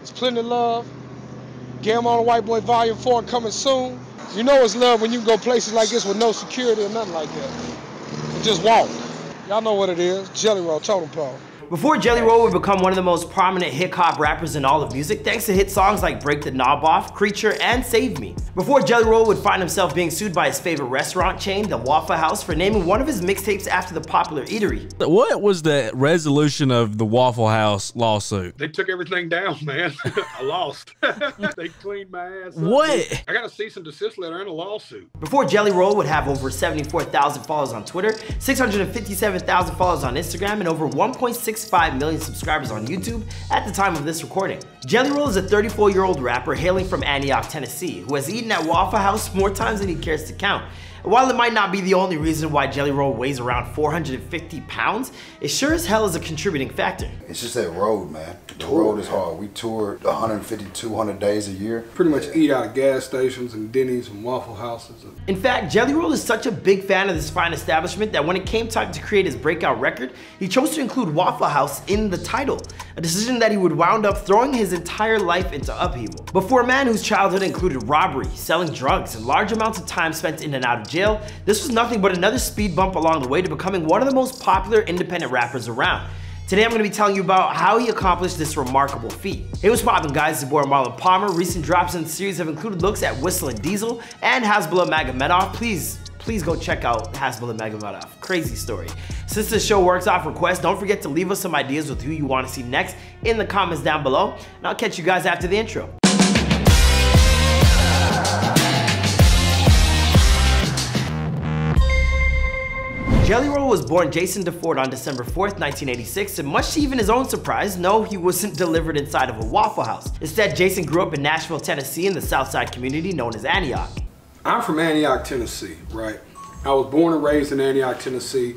It's Plenty of Love. Game on the White Boy Volume 4 coming soon. You know it's love when you can go places like this with no security or nothing like that. You just walk. Y'all know what it is. Jelly Roll, Totem Pole. Before Jelly Roll would become one of the most prominent hip-hop rappers in all of music, thanks to hit songs like Break the Knob Off, Creature, and Save Me. Before Jelly Roll would find himself being sued by his favorite restaurant chain, the Waffle House, for naming one of his mixtapes after the popular eatery. What was the resolution of the Waffle House lawsuit? They took everything down, man. I lost. They cleaned my ass up. What? I got a cease and desist letter and a lawsuit. Before Jelly Roll would have over 74,000 followers on Twitter, 657,000 followers on Instagram, and over 1.65 million subscribers on YouTube at the time of this recording. Jelly Roll is a 34-year-old rapper hailing from Antioch, Tennessee, who has eaten at Waffle House more times than he cares to count. And while it might not be the only reason why Jelly Roll weighs around 450 pounds, it sure as hell is a contributing factor. It's just that road, man. The road is hard. We toured 150, 200 days a year. Pretty much eat out of gas stations and Denny's and Waffle Houses. In fact, Jelly Roll is such a big fan of this fine establishment that when it came time to create his breakout record, he chose to include Waffle House in the title, a decision that he would wound up throwing his entire life into upheaval. But for a man whose childhood included robbery, selling drugs, and large amounts of time spent in and out of jail, this was nothing but another speed bump along the way to becoming one of the most popular independent rappers around. Today I'm going to be telling you about how he accomplished this remarkable feat. Hey, what's poppin' guys, it's your boy Marlon Palmer. Recent drops in the series have included looks at Whistle and Diesel and Hasbullah Magomedov. Please go check out Hasbullah Magomedov. Crazy story. Since this show works off request, don't forget to leave us some ideas with who you want to see next in the comments down below, and I'll catch you guys after the intro. Jelly Roll was born Jason DeFord on December 4th, 1986, and much to even his own surprise, no, he wasn't delivered inside of a Waffle House. Instead, Jason grew up in Nashville, Tennessee in the Southside community known as Antioch. I'm from Antioch, Tennessee, right? I was born and raised in Antioch, Tennessee.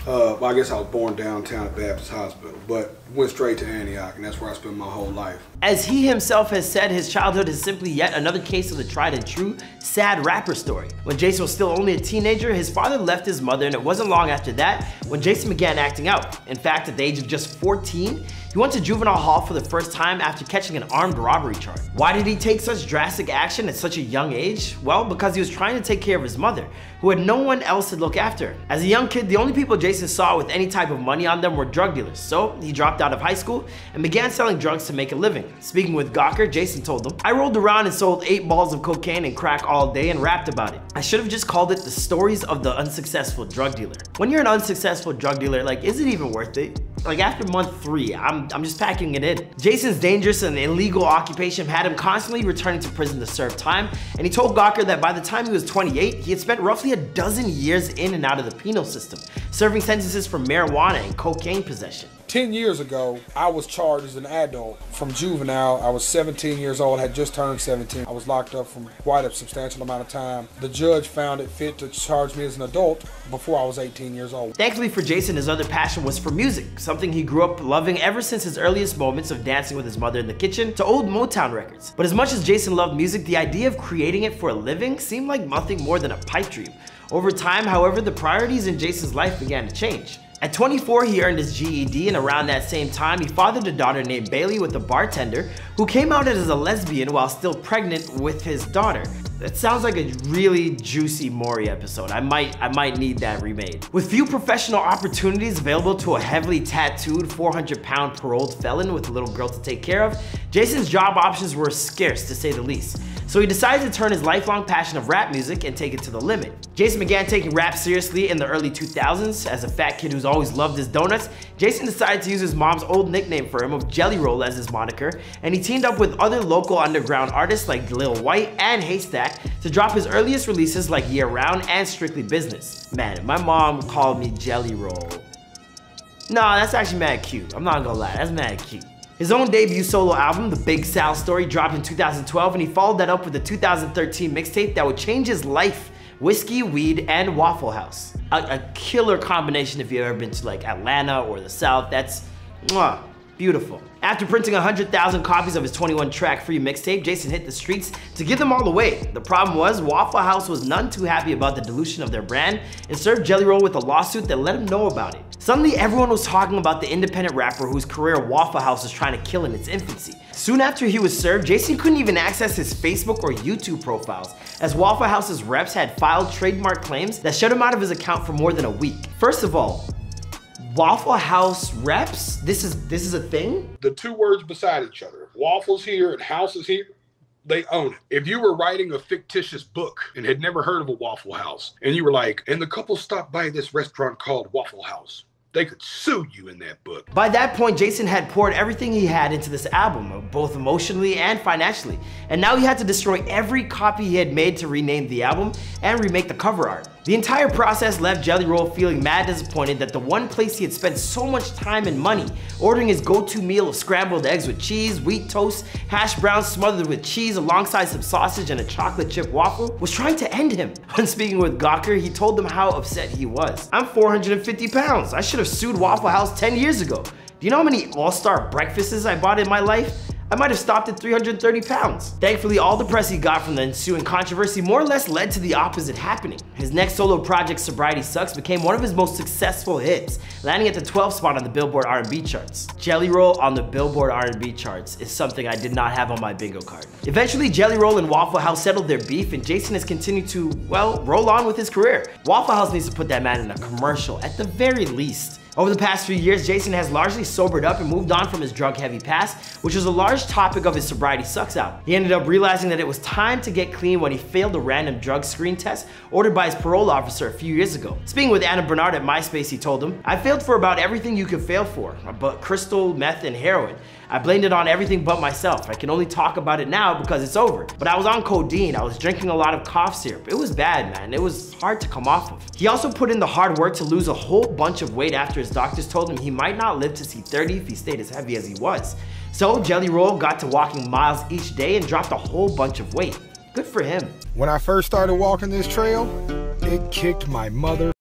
Well, I guess I was born downtown at Baptist Hospital, but went straight to Antioch, and that's where I spent my whole life. As he himself has said, his childhood is simply yet another case of the tried and true, sad rapper story. When Jason was still only a teenager, his father left his mother, and it wasn't long after that when Jason began acting out. In fact, at the age of just 14, he went to juvenile hall for the first time after catching an armed robbery charge. Why did he take such drastic action at such a young age? Well, because he was trying to take care of his mother, who had no one else to look after her. As a young kid, the only people Jason saw with any type of money on them were drug dealers, so he dropped out of high school and began selling drugs to make a living. Speaking with Gawker, Jason told them, "I rolled around and sold 8 balls of cocaine and crack all day and rapped about it. I should have just called it the stories of the unsuccessful drug dealer." When you're an unsuccessful drug dealer, like, is it even worth it? Like, after month 3, I'm just packing it in. Jason's dangerous and illegal occupation had him constantly returning to prison to serve time, and he told Gawker that by the time he was 28, he had spent roughly a dozen years in and out of the penal system, serving sentences for marijuana and cocaine possession. 10 years ago, I was charged as an adult from juvenile. I was 17 years old, had just turned 17. I was locked up for quite a substantial amount of time. The judge found it fit to charge me as an adult before I was 18 years old. Thankfully for Jason, his other passion was for music, something he grew up loving ever since his earliest moments of dancing with his mother in the kitchen to old Motown records. But as much as Jason loved music, the idea of creating it for a living seemed like nothing more than a pipe dream. Over time, however, the priorities in Jason's life began to change. At 24, he earned his GED, and around that same time, he fathered a daughter named Bailey with a bartender who came out as a lesbian while still pregnant with his daughter. That sounds like a really juicy Maury episode. I might need that remade. With few professional opportunities available to a heavily tattooed 400-pound paroled felon with a little girl to take care of, Jason's job options were scarce to say the least. So he decided to turn his lifelong passion of rap music and take it to the limit. Jason began taking rap seriously in the early 2000s. As a fat kid who's always loved his donuts, Jason decided to use his mom's old nickname for him of Jelly Roll as his moniker, and he teamed up with other local underground artists like Lil White and Haystack to drop his earliest releases like Year Round and Strictly Business. Man, if my mom called me Jelly Roll, nah, that's actually mad cute. I'm not gonna lie, that's mad cute. His own debut solo album, The Big Sal Story, dropped in 2012, and he followed that up with a 2013 mixtape that would change his life, Whiskey, Weed, and Waffle House. A killer combination if you've ever been to like Atlanta or the South. That's mwah. Beautiful. After printing 100,000 copies of his 21-track free mixtape, Jason hit the streets to give them all away. The problem was, Waffle House was none too happy about the dilution of their brand and served Jelly Roll with a lawsuit that let him know about it. Suddenly, everyone was talking about the independent rapper whose career Waffle House was trying to kill in its infancy. Soon after he was served, Jason couldn't even access his Facebook or YouTube profiles, as Waffle House's reps had filed trademark claims that shut him out of his account for more than a week. First of all, Waffle House reps? This is a thing? The two words beside each other, if Waffle's here and House is here, they own it. If you were writing a fictitious book and had never heard of a Waffle House, and you were like, and the couple stopped by this restaurant called Waffle House, they could sue you in that book. By that point, Jason had poured everything he had into this album, both emotionally and financially. And now he had to destroy every copy he had made to rename the album and remake the cover art. The entire process left Jelly Roll feeling mad disappointed that the one place he had spent so much time and money, ordering his go-to meal of scrambled eggs with cheese, wheat toast, hash browns smothered with cheese alongside some sausage and a chocolate chip waffle, was trying to end him. When speaking with Gawker, he told them how upset he was. I'm 450 pounds. I should have sued Waffle House 10 years ago. Do you know how many all-star breakfasts I bought in my life? I might have stopped at 330 pounds. Thankfully, all the press he got from the ensuing controversy more or less led to the opposite happening. His next solo project, Sobriety Sucks, became one of his most successful hits, landing at the 12th spot on the Billboard R&B charts. Jelly Roll on the Billboard R&B charts is something I did not have on my bingo card. Eventually, Jelly Roll and Waffle House settled their beef, and Jason has continued to, well, roll on with his career. Waffle House needs to put that man in a commercial, at the very least. Over the past few years, Jason has largely sobered up and moved on from his drug-heavy past, which was a large topic of his Sobriety Sucks album. He ended up realizing that it was time to get clean when he failed a random drug screen test ordered by his parole officer a few years ago. Speaking with Anna Bernard at MySpace, he told him, "I failed for about everything you could fail for, but crystal, meth, and heroin. I blamed it on everything but myself. I can only talk about it now because it's over. But I was on codeine, I was drinking a lot of cough syrup. It was bad, man. It was hard to come off of." He also put in the hard work to lose a whole bunch of weight after his doctors told him he might not live to see 30 if he stayed as heavy as he was. So Jelly Roll got to walking miles each day and dropped a whole bunch of weight. Good for him. When I first started walking this trail, it kicked my mother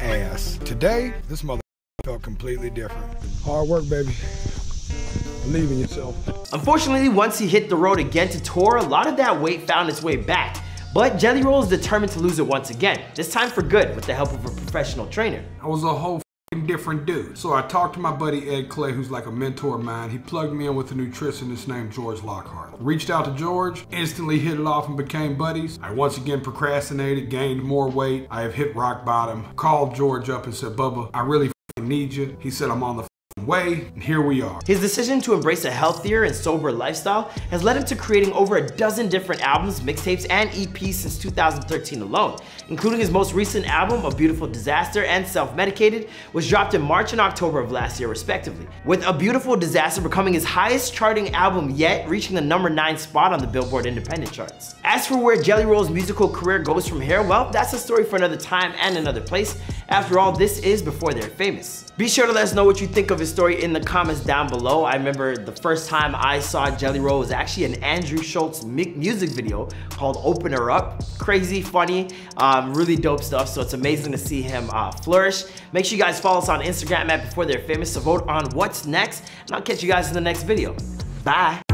ass. Today, this mother felt completely different. Hard work, baby. Believe in yourself. Unfortunately, once he hit the road again to tour, a lot of that weight found its way back. But Jelly Roll is determined to lose it once again, this time for good with the help of a professional trainer. I was a whole different dude. So I talked to my buddy Ed Clay, who's like a mentor of mine. He plugged me in with a nutritionist named George Lockhart. Reached out to George, instantly hit it off and became buddies. I once again procrastinated, gained more weight. I have hit rock bottom. Called George up and said, "Bubba, I really need you." He said, "I'm on the way," and here we are. His decision to embrace a healthier and sober lifestyle has led him to creating over a dozen different albums, mixtapes, and EPs since 2013 alone, including his most recent album, A Beautiful Disaster and Self-Medicated, which dropped in March and October of last year respectively, with A Beautiful Disaster becoming his highest charting album yet, reaching the #9 spot on the Billboard Independent charts. As for where Jelly Roll's musical career goes from here, well, that's a story for another time and another place. After all, this is before they're famous. Be sure to let us know what you think of his story in the comments down below. I remember the first time I saw Jelly Roll was actually an Andrew Schultz music video called Open Her Up. Crazy, funny, really dope stuff, so it's amazing to see him flourish. Make sure you guys follow us on Instagram at Before They're Famous to vote on what's next, and I'll catch you guys in the next video. Bye.